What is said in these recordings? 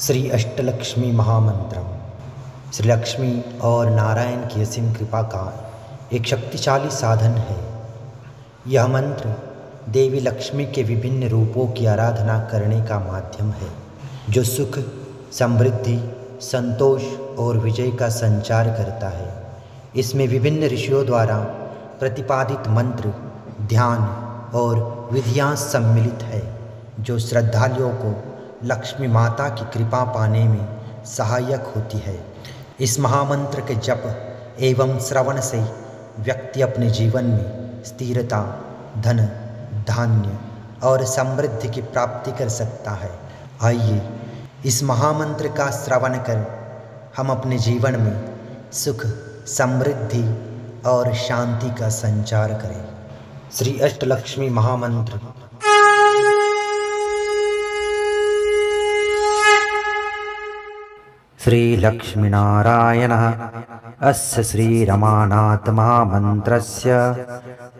श्री अष्टलक्ष्मी महामंत्र। श्री लक्ष्मी और नारायण की असीम कृपा का एक शक्तिशाली साधन है। यह मंत्र देवी लक्ष्मी के विभिन्न रूपों की आराधना करने का माध्यम है, जो सुख, समृद्धि, संतोष और विजय का संचार करता है। इसमें विभिन्न ऋषियों द्वारा प्रतिपादित मंत्र, ध्यान और विधियाँ सम्मिलित है, जो श्रद्धालुओं को लक्ष्मी माता की कृपा पाने में सहायक होती है। इस महामंत्र के जप एवं श्रवण से व्यक्ति अपने जीवन में स्थिरता, धन, धान्य और समृद्धि की प्राप्ति कर सकता है। आइए इस महामंत्र का श्रवण कर हम अपने जीवन में सुख, समृद्धि और शांति का संचार करें। श्री अष्टलक्ष्मी महामंत्र। श्रीलक्ष्मीनारायणः अस्य श्रीरमानाथ महामन्त्रस्य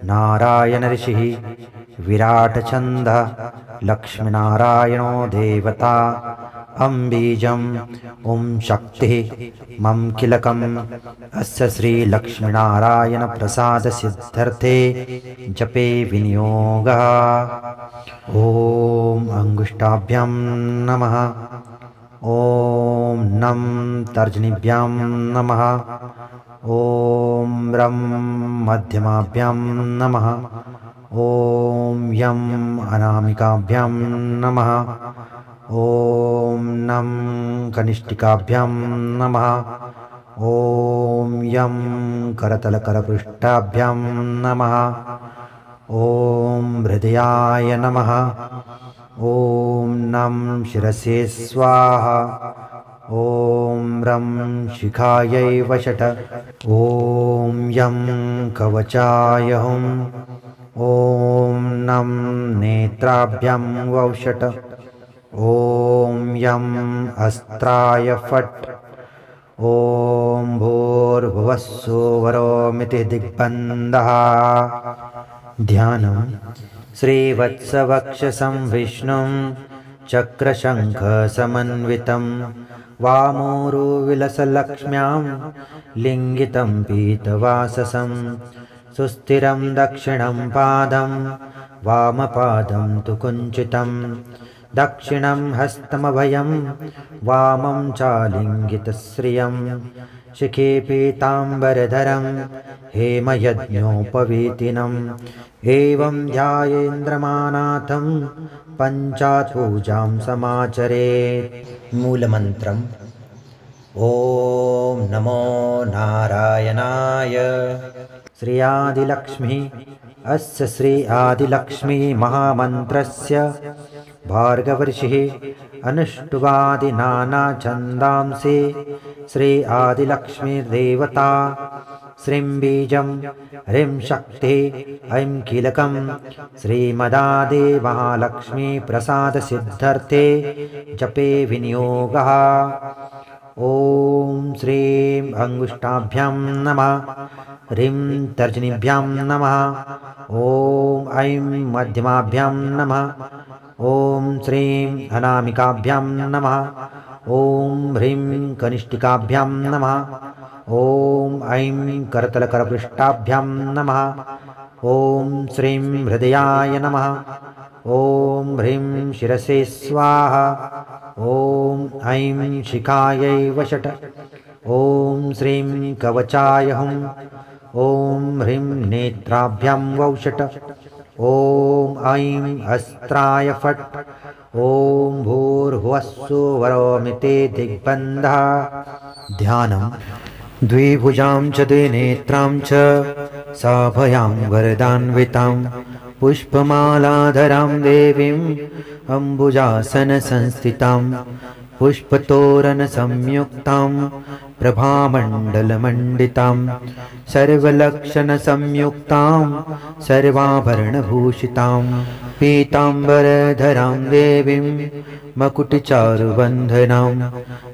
नारायण ऋषिः विराटछन्दः लक्ष्मीनारायणो देवता अम्बीजम् ॐ शक्तिः मम किलकम्। अस्य श्रीलक्ष्मीनारायण प्रसाद सिद्धर्थे जपे विनियोगः। ॐ अंगुष्ठाभ्यां नमः। ॐ नं तर्जनीभ्यां नमः। ॐ रं मध्यमाभ्यां नमः। ॐ यं अनामिकाभ्यां नमः। ॐ नं कनिष्ठिकाभ्यां नमः। ॐ यं करतलकरपृष्ठाभ्यां नमः। ॐ हृदयाय नमः। ॐ नं शिरसे स्वाहा। ॐ रं शिखायै वषट्। ॐ यं कवचाय हुं। ॐ नं नेत्राभ्यां वौषट्। ॐ यं अस्त्राय फट्। ॐ भूर्भुवस्सुवरोमिति दिग्बन्धः। ध्यानम्। श्रीवत्सवक्षसं विष्णुं चक्रशङ्खसमन्वितं वामोरुविलसलक्ष्म्यां लिङ्गितं पीतवाससं सुस्थिरं दक्षिणं पादं वामपादं तु कुञ्चितं दक्षिणं हस्तमभयं वामं चालिङ्गितश्रियं शिखे पीताम्बरधरं हेमयज्ञोपवीतिनम् एवं ध्यायेन्द्रमानाथं पञ्चात् पूजां समाचरेत्। मूलमन्त्रम्। ॐ नमो नारायणाय। श्री आदिलक्ष्मी। अस्य श्री आदिलक्ष्मी महामन्त्रस्य भार्गवर्षिः अनुष्टुवादिनानाछन्दांसि श्री आदिलक्ष्मीर्देवता। श्रीं बीजं ह्रीं शक्तिः ऐं कीलकं श्रीमदादि महालक्ष्मी प्रसाद सिद्धर्थे जपे विनियोगः। ॐ श्रीं अंगुष्ठाभ्यां नमः। ह्रीं तर्जनीभ्यां नमः। ॐ ऐं मध्यमाभ्यां नमः। ॐ श्रीं अनामिकाभ्यां नमः। ॐ ह्रीं कनिष्ठिकाभ्यां नमः। ॐ ऐं करतलकरपृष्ठाभ्यां नमः। ॐ श्रीं हृदयाय नमः। ॐ ह्रीं शिरसे स्वाहा। ॐ ऐं शिखायै वषट्। ॐ श्रीं कवचाय हुं। ॐ ह्रीं नेत्राभ्यां वौषट्। ॐ ऐं अस्त्राय फट्। ॐ भूर्भुवस्सुवरोमिति दिग्बन्धः। ध्यानम्। द्विभुजां च द्विनेत्रां च साभयां वरदान्वितां पुष्पमालाधरां देवीं अम्बुजासनसंस्थितां पुष्पतोरणसंयुक्तां प्रभामण्डलमण्डितां सर्वलक्षणसंयुक्तां सर्वाभरणभूषितां पीताम्बरधरां देवीं मकुटचारुबन्धनां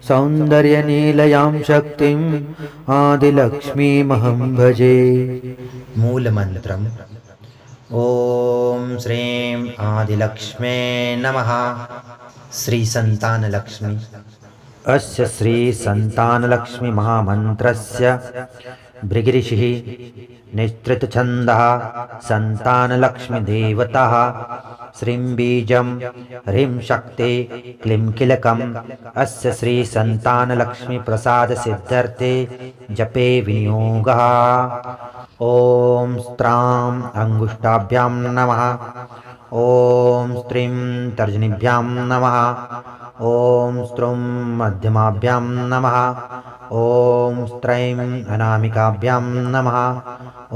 सौन्दर्यनीलयां शक्तिम् आदिलक्ष्मीमहं भजे। मूलमन्त्रम्। ॐ श्रीं आदिलक्ष्मे नमः। श्री संतान लक्ष्मी अस्य श्री संतानलक्ष्मी महामन्त्रस्य भृगिऋषिः निस्तृतछन्दः संतानलक्ष्मीदेवता श्रीं बीजं ह्रीं शक्ति क्लीं कीलकम् अस्य श्री संतानलक्ष्मी प्रसाद सिद्ध्यर्थे जपे विनियोगः। ॐ स्त्रां अंगुष्ठाभ्यां नमः। ॐ स्त्रीं तर्जनीभ्यां नमः। ॐ स्त्रुं मध्यमाभ्यां नमः। ॐ स्त्रैं अनामिकाभ्यां नमः।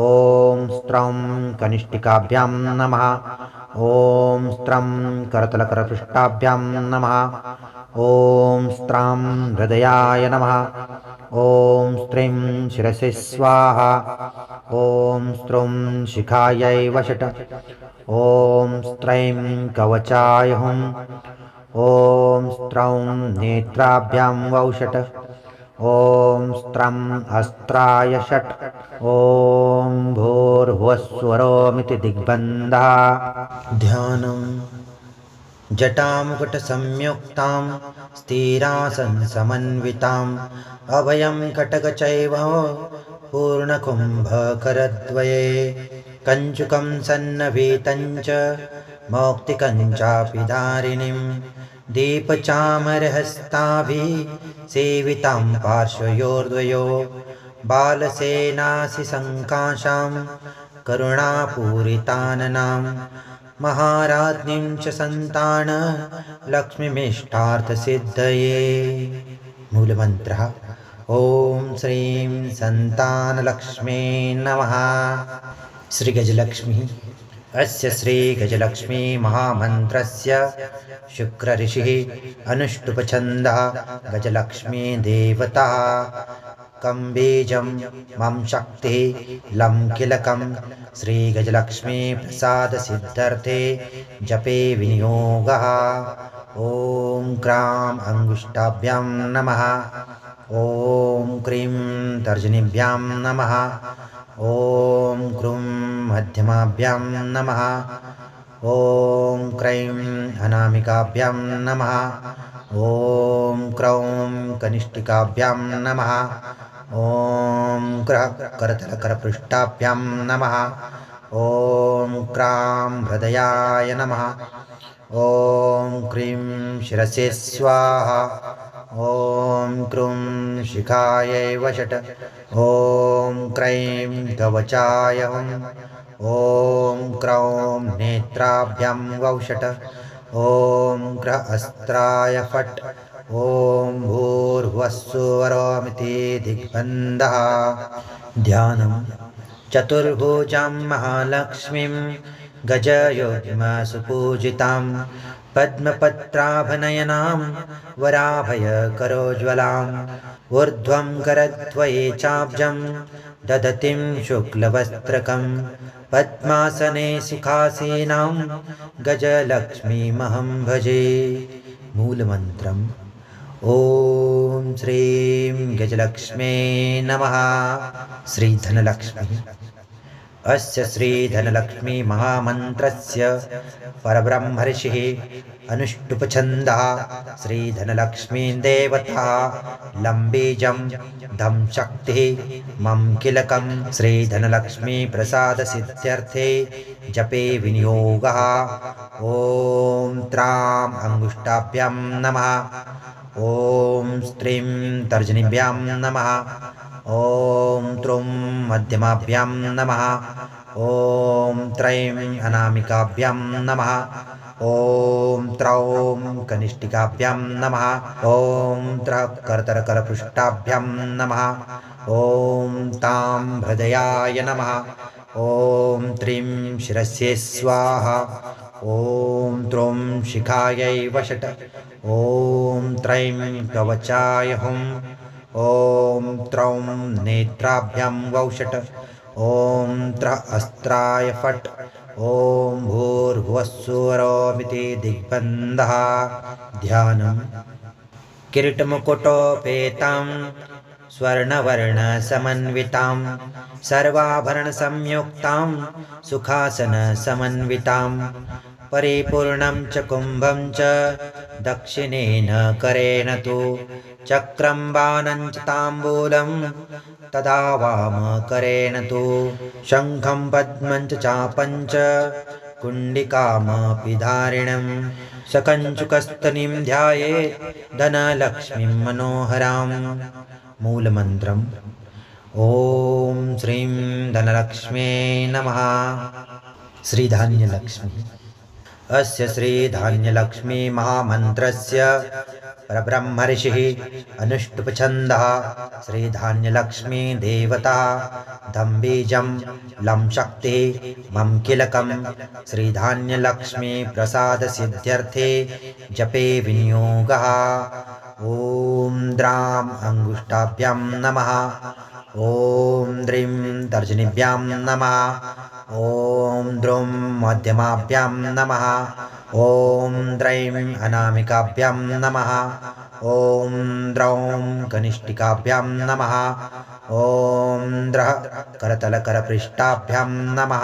ॐ स्त्रं कनिष्ठिकाभ्यां नमः। ॐ स्त्रं करतलकरपृष्ठाभ्यां नमः। ॐ स्त्रां हृदयाय नमः। ॐ स्त्रीं शिरसि स्वाहा। ॐ स्त्रुं शिखायै वषट्। ॐ स्त्रैं कवचाय हुम्। ॐ स्त्रौं नेत्राभ्यां वौषट्। ॐ स्त्रम् अस्त्राय षट्। ॐ भूर्भुवस्वरोमिति दिग्बन्धः। ध्यानं जटामुकुटसंयुक्तां स्थिरासनसमन्विताम् अभयं कटकचैव पूर्णकुम्भकरद्वये कञ्चुकं सन्नभीतञ्च मौक्तिकं चापि धारिणीं दीपचामरहस्ताभिः सेवितां पार्श्वयोर्द्वयो बालसेनासि सङ्काशां करुणापूरिताननां महाराज्ञीं च संतान लक्ष्मीमिष्टार्थसिद्धये। मूलमन्त्रः ॐ श्रीं संतानलक्ष्मी नमः। श्रीगजलक्ष्मी अस्य श्रीगजलक्ष्मी महामन्त्रस्य शुक्रऋषिः अनुष्टुप्छन्दः गजलक्ष्मी देवता कं बीजं मं शक्तिः लं कीलकं श्रीगजलक्ष्मी प्रसाद सिद्ध्यर्थे जपे विनियोगः। ॐ क्रां अंगुष्ठाभ्यां नमः। ॐ क्रीं तर्जनीभ्यां नमः। ॐ क्रूं मध्यमाभ्यां नमः। ॐ क्रैं अनामिकाभ्यां नमः। ॐ क्रौं कनिष्ठिकाभ्यां नमः। ॐ करतलकरपृष्ठाभ्यां नमः। ॐ क्रां हृदयाय नमः। ॐ क्रीं शिरसि स्वाहा। ॐ क्रूं शिखायै वषट्। ॐ क्रैं कवचाय हुम्। ॐ क्रौं नेत्राभ्यां वौषट्। ॐ क्र अस्त्राय फट्। ॐ भूर्भुवस्सुवरोमिति दिग्बन्धः। ध्यानं चतुर्भुजां महालक्ष्मीं गजयुग्मसुपूजितां पद्मपत्राभनयनां वराभयकरोज्ज्वलाम् ऊर्ध्वं करद्वये चाब्जं दधतीं शुक्लवस्त्रकं पद्मासने सुखासीनां गजलक्ष्मीमहं भजे। मूलमन्त्रम् ॐ श्रीं गजलक्ष्मी नमः। श्रीधनलक्ष्मी अस्य श्रीधनलक्ष्मी महामन्त्रस्य परब्रह्मर्षिः अनुष्टुप्छन्दः श्रीधनलक्ष्मी देवता लं बीजं धं शक्तिः मं कीलकं श्रीधनलक्ष्मी प्रसाद सिद्ध्यर्थे जपे विनियोगः। ॐ त्रां अंगुष्ठाभ्यां नमः। ॐ स्त्रीं तर्जनीभ्यां नमः। ॐ त्रुं मध्यमाभ्यां नमः। ॐ त्रैं अनामिकाभ्यां नमः। ॐ त्रौं कनिष्ठिकाभ्यां नमः। ॐ करतलकरपृष्ठाभ्यां नमः। ॐ तां हृदयाय नमः। ॐ त्रीं शिरसि स्वाहा। ॐ त्रुं शिखायै वषट्। ॐ त्रैं कवचाय हुम्। ॐ त्रौं नेत्राभ्यां वौषट्। ॐ त्र अस्त्राय फट्। ॐ भूर्भुवस्सुवरोमिति दिग्बन्धः। ध्यानं किरीटमुकुटोपेतां स्वर्णवर्णसमन्वितां सर्वाभरणसंयुक्तां सुखासनसमन्वितां परिपूर्णं च कुम्भं च दक्षिणेन करेण तु चक्रं बाणं च ताम्बूलं तदा वामकरेण तु शङ्खं पद्मं च चापं च कुण्डिकामपि धारिणं सकञ्चुकस्तनीं ध्यायेत् धनलक्ष्मीं मनोहरां। मूलमन्त्रम् ॐ श्रीं धनलक्ष्म्यै नमः। श्रीधान्यलक्ष्मी। अस्य श्रीधान्यलक्ष्मी महामन्त्रस्य परब्रह्मर्षिः अनुष्टुप्छन्दः श्रीधान्यलक्ष्मी देवता धं बीजं लं शक्तिः मं कीलकं श्रीधान्यलक्ष्मी प्रसादसिद्ध्यर्थे जपे विनियोगः। ॐ द्रां अङ्गुष्ठाभ्यां नमः। ॐ द्रीं तर्जनीभ्यां नमः। ॐ द्रौं मध्यमाभ्यां नमः। ॐ द्रैं अनामिकाभ्यां नमः। ॐ द्रौं कनिष्ठिकाभ्यां नमः। ॐ द्रः करतलकरपृष्ठाभ्यां नमः।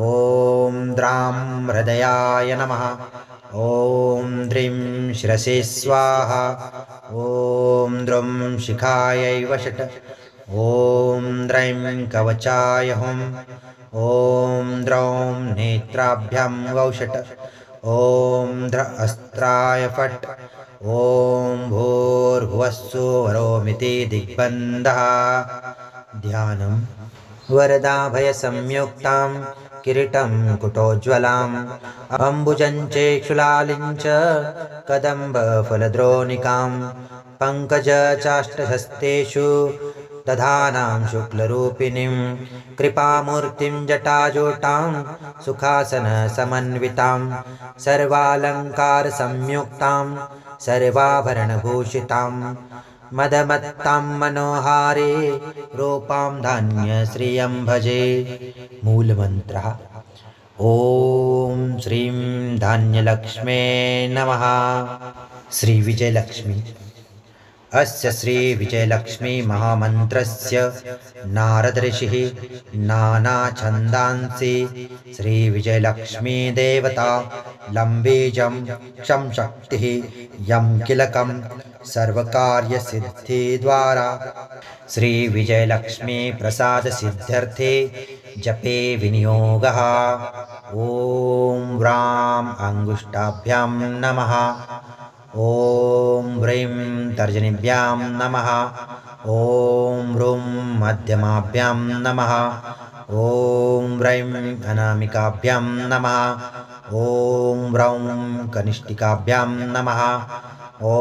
ॐ द्रां हृदयाय नमः। ॐ द्रीं शिरसे स्वाहा। ॐ द्रौं शिखायै वषट्। ॐ द्रैं कवचाय हुम्। ॐ द्रौं नेत्राभ्यां वौषट्। ॐ द्र अस्त्राय फट्। ॐ भूर्भुवस्सुवरोमिति दिग्बन्धः। ध्यानं वरदाभयसंयुक्तां किरीटं कुटोज्ज्वलाम् अम्बुजं चेक्षुलालिं च कदम्बफलद्रोणिकां पङ्कजचाष्टहस्तेषु दधानां शुक्लरूपिणीं कृपामूर्तिं जटाजूटां सुखासनसमन्वितां सर्वालङ्कारसंयुक्तां सर्वाभरणभूषितां मदमत्तां मनोहारे रूपां धान्यश्रियं भजे। मूलमन्त्रः ॐ श्रीं धान्यलक्ष्म्यै नमः। श्रीविजयलक्ष्मी। अस्य श्रीविजयलक्ष्मी महामन्त्रस्य नारदऋषिः नानाछन्दांसि श्रीविजयलक्ष्मी देवता लं बीजं क्षं शक्तिः यं कीलकं सर्वकार्यसिद्धिद्वारा श्रीविजयलक्ष्मी प्रसादसिद्ध्यर्थे जपे विनियोगः। ॐ व्रां अङ्गुष्ठाभ्यां नमः। ॐ व्रीं तर्जनीभ्यां नमः। ॐ ह्रूं मध्यमाभ्यां नमः। ॐ व्रैं अनामिकाभ्यां नमः। ॐ व्रौं कनिष्ठिकाभ्यां नमः। ॐ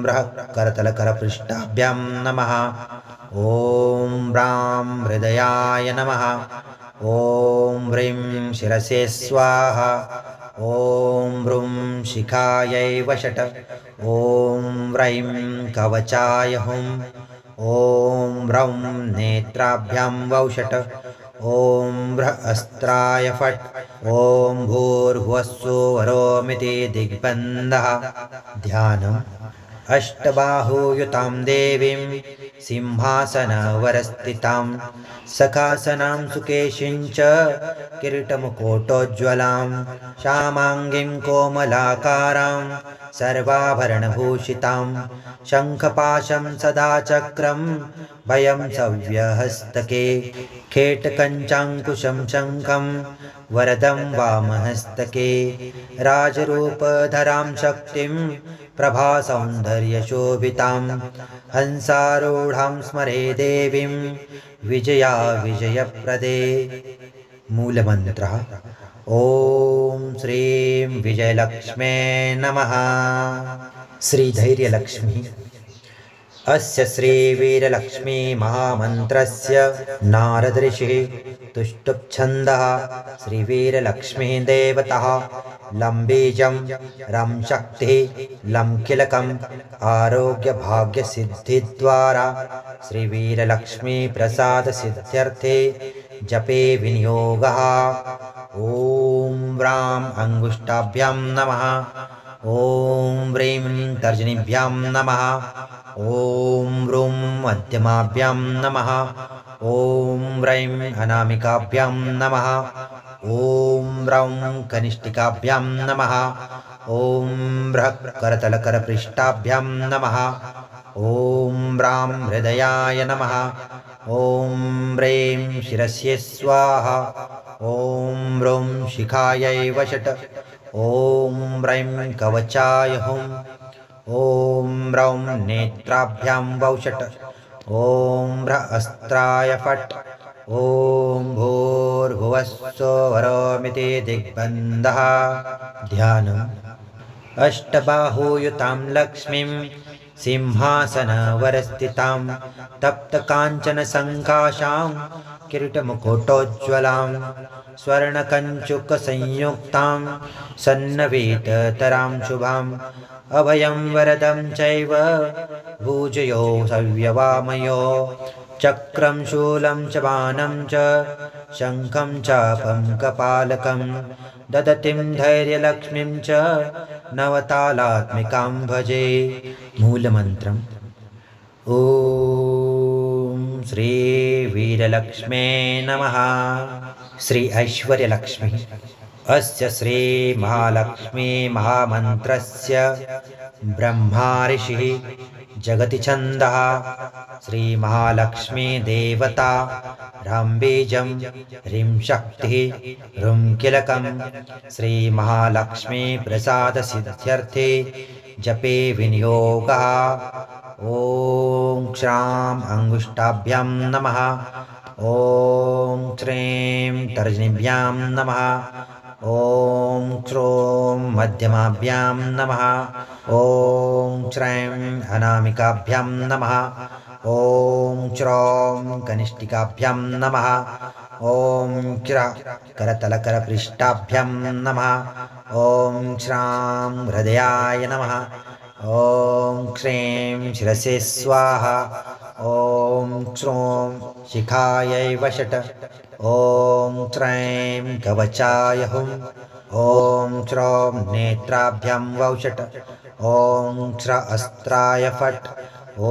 व्रः करतलकरपृष्ठाभ्यां नमः। ॐ व्रां हृदयाय नमः। ॐ व्रीं शिरसे स्वाहा। ॐ भ्रूं शिखायै वषट्। ॐ व्रैं कवचाय हुम्। ॐ व्रौं नेत्राभ्यां वौषट्। ॐ व्रः अस्त्राय फट्। ॐ भूर्भुवस्सुवरोमिति दिग्बन्धः। ध्यानम् अष्टबाहुयुतां देवीं सिंहासनवरस्थितां सखासनां सुकेशिं च किरीटमुकुटोज्ज्वलां श्यामाङ्गीं कोमलाकारां सर्वाभरणभूषितां शङ्खपाशं सदा चक्रं भयं सव्यहस्तके खेटकञ्चाङ्कुशं शङ्खं वरदं वामहस्तके राजरूपधरां शक्तिं प्रभासौन्दर्यशोभितां हंसारूढां स्मरे देवीं विजया विजयप्रदे। मूलमन्त्रः ॐ श्रीं विजयलक्ष्म्यै नमः। श्रीधैर्यलक्ष्मी। अस्य श्रीवीरलक्ष्मी महामन्त्रस्य नारदऋषिः तुष्टुप्छन्दः श्रीवीरलक्ष्मी देवता लं बीजं रं शक्तिः लं कीलकम् आरोग्यभाग्यसिद्धिद्वारा श्रीवीरलक्ष्मी प्रसादसिद्ध्यर्थे जपे विनियोगः। ॐ व्रां अङ्गुष्ठाभ्यां नमः। ॐ व्रीं तर्जनीभ्यां नमः। ॐ व्रूं मध्यमाभ्यां नमः। ॐ व्रैं अनामिकाभ्यां नमः। ॐ रौं कनिष्ठिकाभ्यां नमः। ॐ बृहः करतलकरपृष्ठाभ्यां नमः। ॐ ब्रां हृदयाय नमः। ॐ ब्रें शिरस्ये स्वाहा। ॐ ब्रूं शिखायै वषट्। ॐ ब्रैं कवचाय हुं। ॐ ब्रौं नेत्राभ्यां वौषट्। ॐ भ्र अस्त्राय फट्। ॐ भूर्भुवस्सुवरोमिति दिग्बन्धः। ध्यानम्। अष्टबाहुयुतां लक्ष्मीं सिंहासनवरस्थितां तप्तकाञ्चनसङ्काशां किरीटमुकुटोज्ज्वलां स्वर्णकञ्चुकसंयुक्तां सन्नवेततरां शुभाम् अभयं वरदं चैव भुजयो सव्यवामयो चक्रं शूलं च बाणं च शङ्खं चापं कपालकं ददतिं धैर्यलक्ष्मीं च नवतालात्मिकां भजे। मूलमन्त्रम् ॐ श्री वीरलक्ष्मे नमः। श्री ऐश्वर्यलक्ष्मी अस्य श्री महालक्ष्मी महामन्त्रस्य ब्रह्मा ऋषिः जगति छन्दः। श्री महालक्ष्मी देवता राम्बीजं ह्रीं शक्तिः ह्रूं कीलकं श्री महालक्ष्मी प्रसाद सिद्ध्यर्थे जपे विनियोगः। ॐ क्षां अंगुष्ठाभ्यां नमः। ॐ श्रीं तर्जनीभ्यां नमः। ॐ श्रों मध्यमाभ्यां नमः। ॐ श्रैं अनामिकाभ्यां नमः। ॐ श्रौं कनिष्ठिकाभ्यां नमः। ॐ क्र करतलकरपृष्ठाभ्यां नमः। ॐ श्रां हृदयाय नमः। ॐ श्रीं शिरसे स्वाहा। ॐ श्रों शिखायै वषट्। ॐ श्रैं कवचाय हुं। ॐ श्रौं नेत्राभ्यां वौषट्। ॐ श्र अस्त्राय फट्। ॐ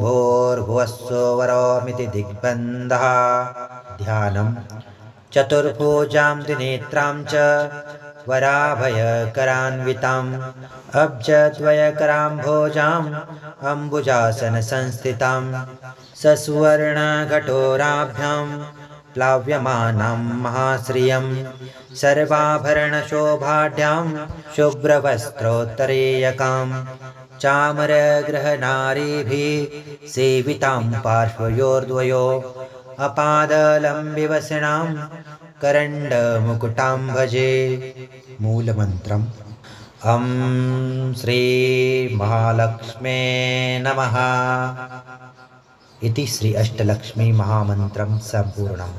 भूर्भुवस्सुवरोमिति दिग्बन्धः। ध्यानम्। चतुर्भुजां त्रिनेत्रां च वराभयकरान्विताम् अब्जद्वयकराम्भोजाम् अम्बुजासनसंस्थितां सस्वर्णघटोराभ्यां प्लाव्यमानां महाश्रियं सर्वाभरणशोभाढ्यां शुभ्रवस्त्रोत्तरीयकां चामरगृहनारीभिः सेवितां पार्श्वयोर्द्वयो अपादलम्बिवसनां करण्डमुकुटां भजे। मूलमन्त्रम् अं श्री महालक्ष्मे नमः। इति श्री अष्टलक्ष्मी महामन्त्रं सम्पूर्णम्।